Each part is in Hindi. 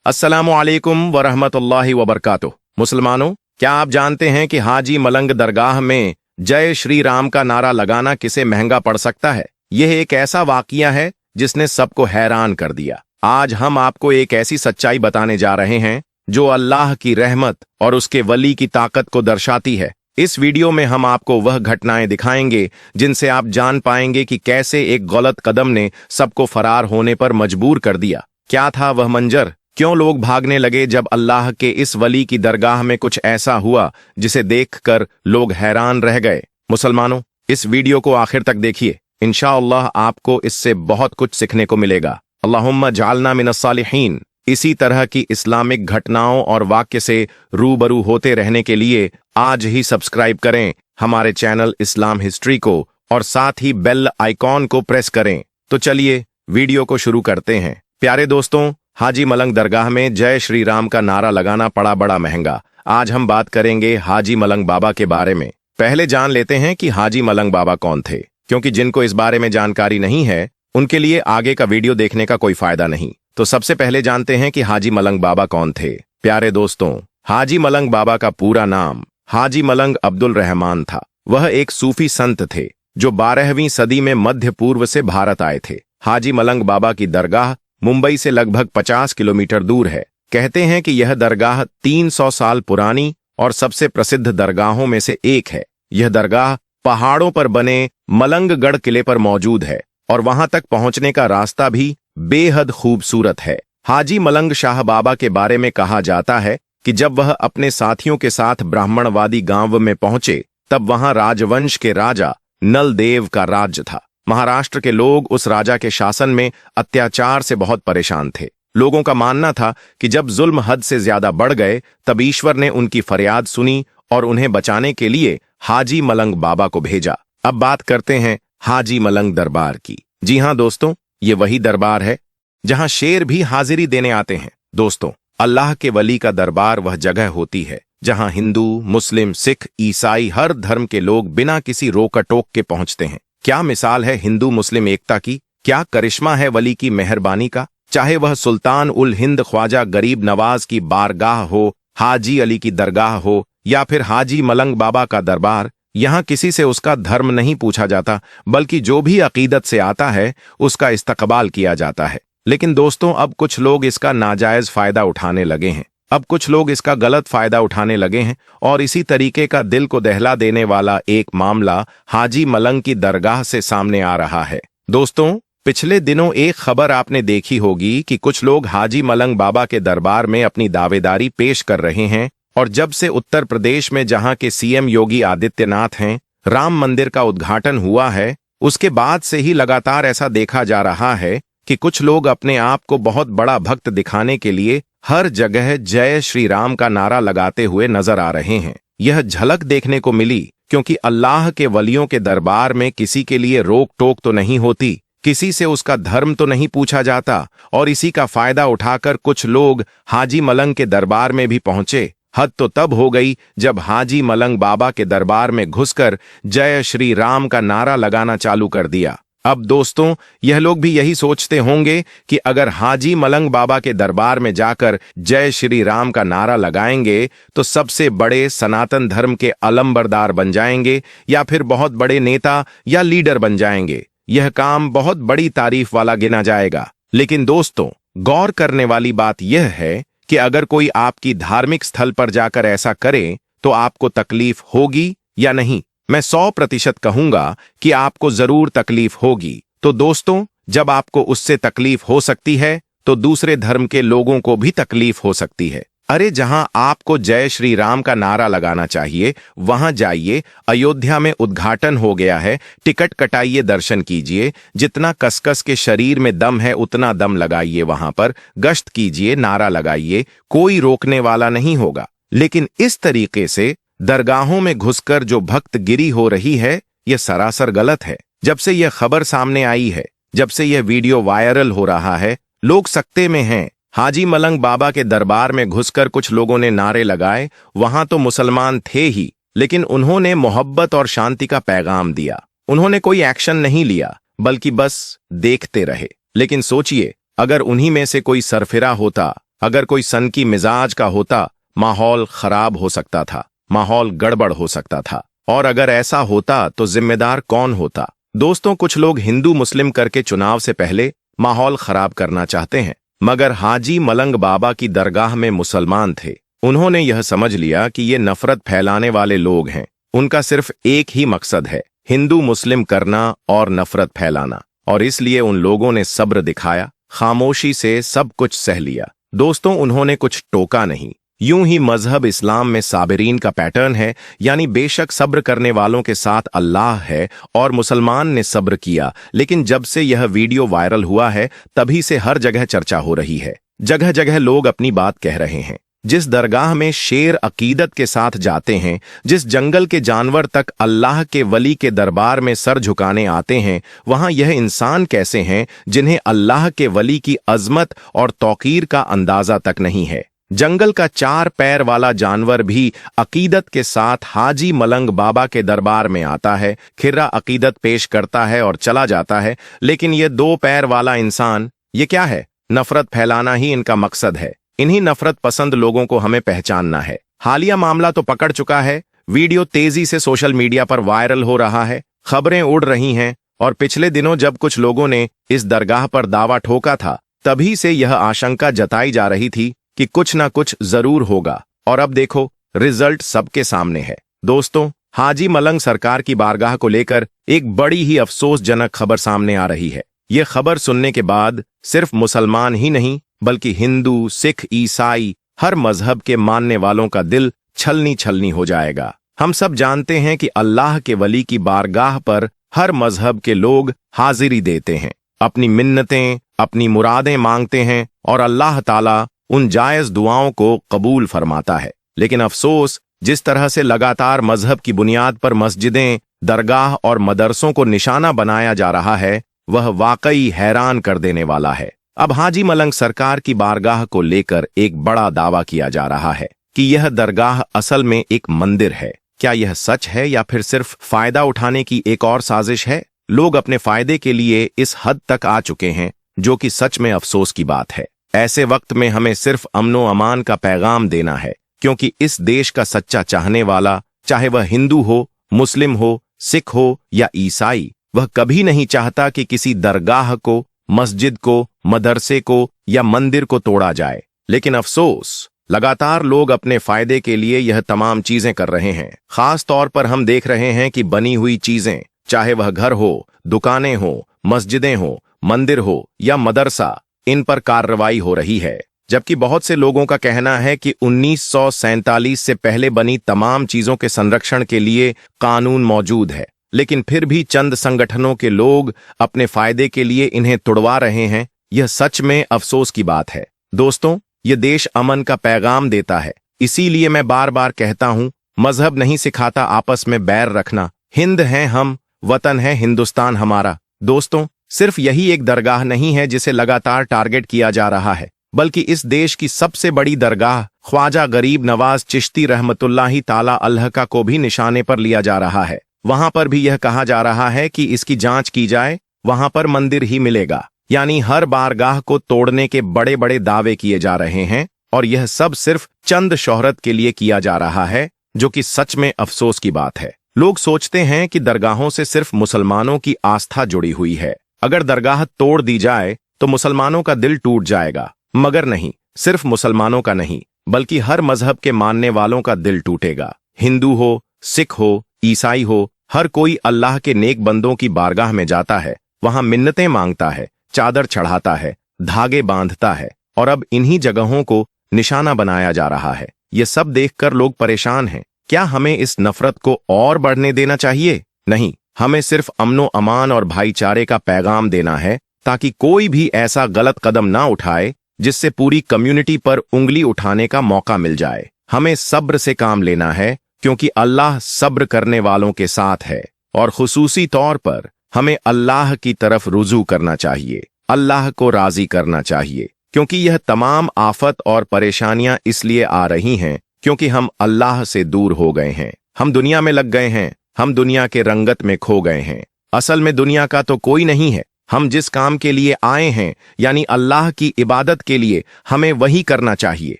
अस्सलामुअलैकुम वरहमतुल्लाहि वबरकातुह। मुसलमानों, क्या आप जानते हैं कि हाजी मलंग दरगाह में जय श्री राम का नारा लगाना किसे महंगा पड़ सकता है। यह एक ऐसा वाकया है जिसने सबको हैरान कर दिया। आज हम आपको एक ऐसी सच्चाई बताने जा रहे हैं जो अल्लाह की रहमत और उसके वली की ताकत को दर्शाती है। इस वीडियो में हम आपको वह घटनाएं दिखाएंगे जिनसे आप जान पाएंगे कि कैसे एक गलत कदम ने सबको फरार होने पर मजबूर कर दिया। क्या था वह मंजर, क्यों लोग भागने लगे जब अल्लाह के इस वली की दरगाह में कुछ ऐसा हुआ जिसे देखकर लोग हैरान रह गए। मुसलमानों, इस वीडियो को आखिर तक देखिए, इंशाअल्लाह आपको इससे बहुत कुछ सीखने को मिलेगा। अल्लाहुम्मा जालना मिनस सालिहीन। इसी तरह की इस्लामिक घटनाओं और वाक्य से रूबरू होते रहने के लिए आज ही सब्सक्राइब करें हमारे चैनल इस्लाम हिस्ट्री को और साथ ही बेल आइकॉन को प्रेस करें। तो चलिए वीडियो को शुरू करते हैं। प्यारे दोस्तों, हाजी मलंग दरगाह में जय श्री राम का नारा लगाना पड़ा बड़ा महंगा। आज हम बात करेंगे हाजी मलंग बाबा के बारे में। पहले जान लेते हैं कि हाजी मलंग बाबा कौन थे, क्योंकि जिनको इस बारे में जानकारी नहीं है उनके लिए आगे का वीडियो देखने का कोई फायदा नहीं। तो सबसे पहले जानते हैं कि हाजी मलंग बाबा कौन थे। प्यारे दोस्तों, हाजी मलंग बाबा का पूरा नाम हाजी मलंग अब्दुल रहमान था। वह एक सूफी संत थे जो 12वीं सदी में मध्य पूर्व से भारत आए थे। हाजी मलंग बाबा की दरगाह मुंबई से लगभग 50 किलोमीटर दूर है। कहते हैं कि यह दरगाह 300 साल पुरानी और सबसे प्रसिद्ध दरगाहों में से एक है। यह दरगाह पहाड़ों पर बने मलंगगढ़ किले पर मौजूद है और वहां तक पहुंचने का रास्ता भी बेहद खूबसूरत है। हाजी मलंग शाह बाबा के बारे में कहा जाता है कि जब वह अपने साथियों के साथ ब्राह्मणवादी गांव में पहुंचे तब वहां राजवंश के राजा नलदेव का राज्य था। महाराष्ट्र के लोग उस राजा के शासन में अत्याचार से बहुत परेशान थे। लोगों का मानना था कि जब जुल्म हद से ज्यादा बढ़ गए तब ईश्वर ने उनकी फरियाद सुनी और उन्हें बचाने के लिए हाजी मलंग बाबा को भेजा। अब बात करते हैं हाजी मलंग दरबार की। जी हां दोस्तों, ये वही दरबार है जहां शेर भी हाजिरी देने आते हैं। दोस्तों, अल्लाह के वली का दरबार वह जगह होती है जहां हिंदू, मुस्लिम, सिख, ईसाई हर धर्म के लोग बिना किसी रोक टोक के पहुंचते हैं। क्या मिसाल है हिंदू मुस्लिम एकता की, क्या करिश्मा है वली की मेहरबानी का। चाहे वह सुल्तान उल हिंद ख्वाजा गरीब नवाज की बारगाह हो, हाजी अली की दरगाह हो या फिर हाजी मलंग बाबा का दरबार, यहाँ किसी से उसका धर्म नहीं पूछा जाता, बल्कि जो भी अकीदत से आता है उसका इस्तकबाल किया जाता है। लेकिन दोस्तों, अब कुछ लोग इसका नाजायज फायदा उठाने लगे हैं। अब कुछ लोग इसका गलत फायदा उठाने लगे हैं और इसी तरीके का दिल को दहला देने वाला एक मामला हाजी मलंग की दरगाह से सामने आ रहा है। दोस्तों, पिछले दिनों एक खबर आपने देखी होगी कि कुछ लोग हाजी मलंग बाबा के दरबार में अपनी दावेदारी पेश कर रहे हैं और जब से उत्तर प्रदेश में जहां के सीएम योगी आदित्यनाथ हैं, राम मंदिर का उद्घाटन हुआ है, उसके बाद से ही लगातार ऐसा देखा जा रहा है कि कुछ लोग अपने आप को बहुत बड़ा भक्त दिखाने के लिए हर जगह जय श्री राम का नारा लगाते हुए नजर आ रहे हैं। यह झलक देखने को मिली क्योंकि अल्लाह के वलियों के दरबार में किसी के लिए रोक टोक तो नहीं होती, किसी से उसका धर्म तो नहीं पूछा जाता और इसी का फायदा उठाकर कुछ लोग हाजी मलंग के दरबार में भी पहुंचे। हद तो तब हो गई जब हाजी मलंग बाबा के दरबार में घुसकर जय श्री राम का नारा लगाना चालू कर दिया। अब दोस्तों, यह लोग भी यही सोचते होंगे कि अगर हाजी मलंग बाबा के दरबार में जाकर जय श्री राम का नारा लगाएंगे तो सबसे बड़े सनातन धर्म के अलंबरदार बन जाएंगे या फिर बहुत बड़े नेता या लीडर बन जाएंगे। यह काम बहुत बड़ी तारीफ वाला गिना जाएगा। लेकिन दोस्तों, गौर करने वाली बात यह है कि अगर कोई आपकी धार्मिक स्थल पर जाकर ऐसा करे तो आपको तकलीफ होगी या नहीं। मैं 100% कहूंगा कि आपको जरूर तकलीफ होगी। तो दोस्तों, जब आपको उससे तकलीफ हो सकती है तो दूसरे धर्म के लोगों को भी तकलीफ हो सकती है। अरे, जहां आपको जय श्री राम का नारा लगाना चाहिए वहां जाइए। अयोध्या में उद्घाटन हो गया है, टिकट कटाइए, दर्शन कीजिए। जितना कसकस के शरीर में दम है उतना दम लगाइए, वहां पर गश्त कीजिए, नारा लगाइए, कोई रोकने वाला नहीं होगा। लेकिन इस तरीके से दरगाहों में घुसकर जो भक्त गिरी हो रही है, यह सरासर गलत है। जब से यह खबर सामने आई है, जब से यह वीडियो वायरल हो रहा है, लोग सकते में हैं। हाजी मलंग बाबा के दरबार में घुसकर कुछ लोगों ने नारे लगाए। वहां तो मुसलमान थे ही, लेकिन उन्होंने मोहब्बत और शांति का पैगाम दिया। उन्होंने कोई एक्शन नहीं लिया, बल्कि बस देखते रहे। लेकिन सोचिए, अगर उन्हीं में से कोई सरफिरा होता अगर कोई सन की मिजाज का होता, माहौल खराब हो सकता था, माहौल गड़बड़ हो सकता था। और अगर ऐसा होता तो जिम्मेदार कौन होता? दोस्तों, कुछ लोग हिंदू मुस्लिम करके चुनाव से पहले माहौल खराब करना चाहते हैं, मगर हाजी मलंग बाबा की दरगाह में मुसलमान थे। उन्होंने यह समझ लिया कि ये नफरत फैलाने वाले लोग हैं। उनका सिर्फ एक ही मकसद है, हिंदू मुस्लिम करना और नफरत फैलाना। और इसलिए उन लोगों ने सब्र दिखाया, खामोशी से सब कुछ सह लिया। दोस्तों, उन्होंने कुछ टोका नहीं। यूं ही मजहब इस्लाम में साबिरीन का पैटर्न है, यानी बेशक सब्र करने वालों के साथ अल्लाह है, और मुसलमान ने सब्र किया। लेकिन जब से यह वीडियो वायरल हुआ है, तभी से हर जगह चर्चा हो रही है। जगह जगह लोग अपनी बात कह रहे हैं। जिस दरगाह में शेर अकीदत के साथ जाते हैं, जिस जंगल के जानवर तक अल्लाह के वली के दरबार में सर झुकाने आते हैं, वहां यह इंसान कैसे हैं जिन्हें अल्लाह के वली की अजमत और तौकीर का अंदाजा तक नहीं है। जंगल का 4 पैर वाला जानवर भी अकीदत के साथ हाजी मलंग बाबा के दरबार में आता है, खिर्रा अकीदत पेश करता है और चला जाता है। लेकिन ये 2 पैर वाला इंसान, ये क्या है? नफरत फैलाना ही इनका मकसद है। इन्हीं नफरत पसंद लोगों को हमें पहचानना है। हालिया मामला तो पकड़ चुका है, वीडियो तेजी से सोशल मीडिया पर वायरल हो रहा है, खबरें उड़ रही हैं। और पिछले दिनों जब कुछ लोगों ने इस दरगाह पर दावा ठोका था, तभी से यह आशंका जताई जा रही थी कि कुछ ना कुछ जरूर होगा। और अब देखो, रिजल्ट सबके सामने है। दोस्तों, हाजी मलंग सरकार की बारगाह को लेकर एक बड़ी ही अफसोसजनक खबर सामने आ रही है। ये खबर सुनने के बाद सिर्फ मुसलमान ही नहीं, बल्कि हिंदू, सिख, ईसाई, हर मजहब के मानने वालों का दिल छलनी छलनी हो जाएगा। हम सब जानते हैं कि अल्लाह के वली की बारगाह पर हर मजहब के लोग हाजिरी देते हैं, अपनी मिन्नतें, अपनी मुरादें मांगते हैं, और अल्लाह ताला उन जायज दुआओं को कबूल फरमाता है। लेकिन अफसोस, जिस तरह से लगातार मजहब की बुनियाद पर मस्जिदें, दरगाह और मदरसों को निशाना बनाया जा रहा है, वह वाकई हैरान कर देने वाला है। अब हाजी मलंग सरकार की बारगाह को लेकर एक बड़ा दावा किया जा रहा है कि यह दरगाह असल में एक मंदिर है। क्या यह सच है या फिर सिर्फ फायदा उठाने की एक और साजिश है? लोग अपने फायदे के लिए इस हद तक आ चुके हैं, जो कि सच में अफसोस की बात है। ऐसे वक्त में हमें सिर्फ अमनो अमान का पैगाम देना है, क्योंकि इस देश का सच्चा चाहने वाला, चाहे वह हिंदू हो, मुस्लिम हो, सिख हो या ईसाई, वह कभी नहीं चाहता कि किसी दरगाह को, मस्जिद को, मदरसे को या मंदिर को तोड़ा जाए। लेकिन अफसोस, लगातार लोग अपने फायदे के लिए यह तमाम चीजें कर रहे हैं। खास तौर पर हम देख रहे हैं कि बनी हुई चीजें, चाहे वह घर हो, दुकानें हो, मस्जिदें हो, मंदिर हो या मदरसा, इन पर कार्रवाई हो रही है। जबकि बहुत से लोगों का कहना है कि 1947 से पहले बनी तमाम चीजों के संरक्षण के लिए कानून मौजूद है, लेकिन फिर भी चंद संगठनों के लोग अपने फायदे के लिए इन्हें तुड़वा रहे हैं। यह सच में अफसोस की बात है। दोस्तों, यह देश अमन का पैगाम देता है, इसीलिए मैं बार बार कहता हूं, मजहब नहीं सिखाता आपस में बैर रखना। हिंद हैं हम, वतन है हिंदुस्तान हमारा। दोस्तों, सिर्फ यही एक दरगाह नहीं है जिसे लगातार टारगेट किया जा रहा है, बल्कि इस देश की सबसे बड़ी दरगाह ख्वाजा गरीब नवाज चिश्ती रहमतुल्लाही ताला अलह का को भी निशाने पर लिया जा रहा है। वहां पर भी यह कहा जा रहा है कि इसकी जांच की जाए, वहां पर मंदिर ही मिलेगा। यानी हर बारगाह को तोड़ने के बड़े बड़े दावे किए जा रहे हैं, और यह सब सिर्फ चंद शोहरत के लिए किया जा रहा है, जो कि सच में अफसोस की बात है। लोग सोचते हैं कि दरगाहों से सिर्फ मुसलमानों की आस्था जुड़ी हुई है। अगर दरगाह तोड़ दी जाए तो मुसलमानों का दिल टूट जाएगा, मगर नहीं, सिर्फ मुसलमानों का नहीं, बल्कि हर मजहब के मानने वालों का दिल टूटेगा। हिंदू हो, सिख हो, ईसाई हो, हर कोई अल्लाह के नेक बंदों की बारगाह में जाता है, वहां मिन्नतें मांगता है, चादर चढ़ाता है, धागे बांधता है, और अब इन्हीं जगहों को निशाना बनाया जा रहा है। ये सब देखकर लोग परेशान हैं। क्या हमें इस नफरत को और बढ़ने देना चाहिए? नहीं, हमें सिर्फ अमनो अमान और भाईचारे का पैगाम देना है, ताकि कोई भी ऐसा गलत कदम ना उठाए जिससे पूरी कम्युनिटी पर उंगली उठाने का मौका मिल जाए। हमें सब्र से काम लेना है, क्योंकि अल्लाह सब्र करने वालों के साथ है, और खुसूसी तौर पर हमें अल्लाह की तरफ रुजू करना चाहिए, अल्लाह को राजी करना चाहिए, क्योंकि यह तमाम आफत और परेशानियां इसलिए आ रही हैं क्योंकि हम अल्लाह से दूर हो गए हैं। हम दुनिया में लग गए हैं, हम दुनिया के रंगत में खो गए हैं। असल में दुनिया का तो कोई नहीं है, हम जिस काम के लिए आए हैं यानी अल्लाह की इबादत के लिए हमें वही करना चाहिए।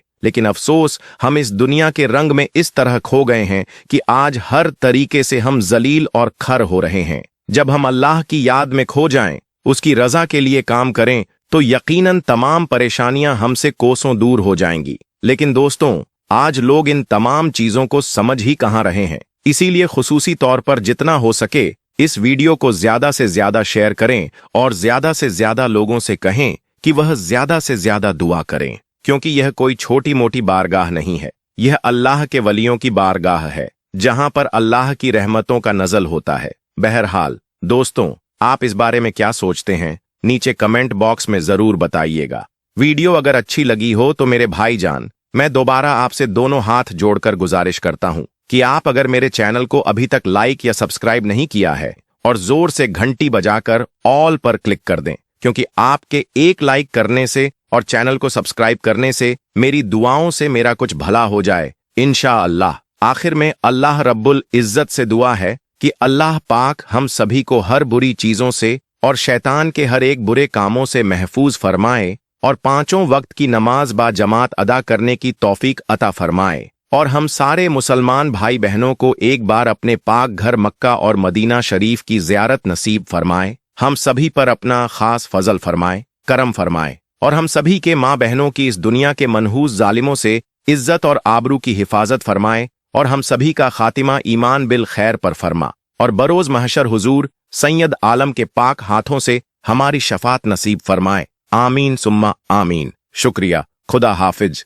लेकिन अफसोस हम इस दुनिया के रंग में इस तरह खो गए हैं कि आज हर तरीके से हम जलील और खर हो रहे हैं। जब हम अल्लाह की याद में खो जाएं, उसकी रजा के लिए काम करें तो यकीनन तमाम परेशानियां हमसे कोसों दूर हो जाएंगी। लेकिन दोस्तों, आज लोग इन तमाम चीजों को समझ ही कहां रहे हैं। इसीलिए खुसूसी तौर पर जितना हो सके इस वीडियो को ज्यादा से ज्यादा शेयर करें और ज्यादा से ज्यादा लोगों से कहें कि वह ज्यादा से ज्यादा दुआ करें, क्योंकि यह कोई छोटी मोटी बारगाह नहीं है। यह अल्लाह के वलियों की बारगाह है, जहां पर अल्लाह की रहमतों का नज़ल होता है। बहरहाल दोस्तों, आप इस बारे में क्या सोचते हैं, नीचे कमेंट बॉक्स में जरूर बताइएगा। वीडियो अगर अच्छी लगी हो तो मेरे भाईजान, मैं दोबारा आपसे दोनों हाथ जोड़कर गुजारिश करता हूं कि आप अगर मेरे चैनल को अभी तक लाइक या सब्सक्राइब नहीं किया है और जोर से घंटी बजाकर ऑल पर क्लिक कर दें, क्योंकि आपके एक लाइक करने से और चैनल को सब्सक्राइब करने से मेरी दुआओं से मेरा कुछ भला हो जाए इंशाअल्लाह। आखिर में अल्लाह रब्बुल इज्जत से दुआ है कि अल्लाह पाक हम सभी को हर बुरी चीजों से और शैतान के हर एक बुरे कामों से महफूज फरमाए और पांचों वक्त की नमाज बा जमात अदा करने की तौफीक अता फरमाए और हम सारे मुसलमान भाई बहनों को एक बार अपने पाक घर मक्का और मदीना शरीफ की ज़ियारत नसीब फरमाए। हम सभी पर अपना खास फजल फरमाए, करम फरमाए और हम सभी के माँ बहनों की इस दुनिया के मनहूस जालिमों से इज्जत और आबरू की हिफाजत फरमाए और हम सभी का खातिमा ईमान बिल खैर पर फरमा और बरोज महशर हुजूर सैयद आलम के पाक हाथों से हमारी शफात नसीब फरमाए। आमीन सुम्मा आमीन। शुक्रिया। खुदा हाफिज।